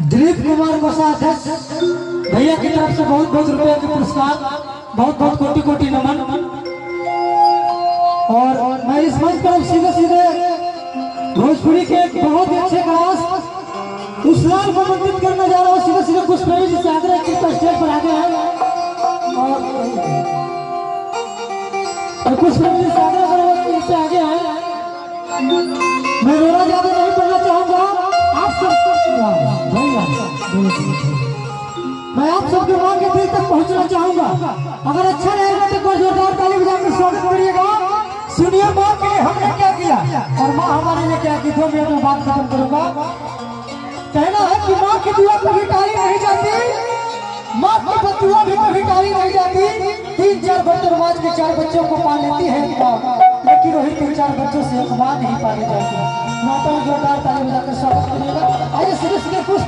दिलीप कुमार कोषाध्यक्ष भैया की तरफ से बहुत बहुत रुपए के पुरस्कार, बहुत बहुत कोटि कोटि नमन। और मैं इस मंच पर सीधे सीधे भोजपुरी के बहुत ही अच्छे कलास उस्लाम को मंत्रित करने जा रहा हूँ। सीधे सीधे कुछ प्रेमी जी से आग्रह की स्टेज पर आगे हैं और कुछ प्रेमी जी से आग्रह कर आगे हैं। मैं रोना ज्यादा नहीं पढ़ना चाहूंगा, आप सब मैं आप सबके मां के दिल तक पहुंचना चाहूंगा। अगर अच्छा रहेगा तो कोई जोरदार ताली बजाकर स्वागत करिएगा। सुनिए मां के लिए हमने क्या किया और मां हमारे लिए क्या की। 2 मिनट में बात खत्म करूंगा। कहना है कि मां की दुआ कभी टाली नहीं जाती, मां की बदुआ भी कभी टाली नहीं जाती। 3-4 बर्तन मांज के 4 बच्चों को पाल लेती है मां, लेकिन वही 3-4 बच्चों से एक मां नहीं पाली जाती। माता जोरदार ताली बजाकर स्वागत करिएगा। आइए सीधे सीधे खुश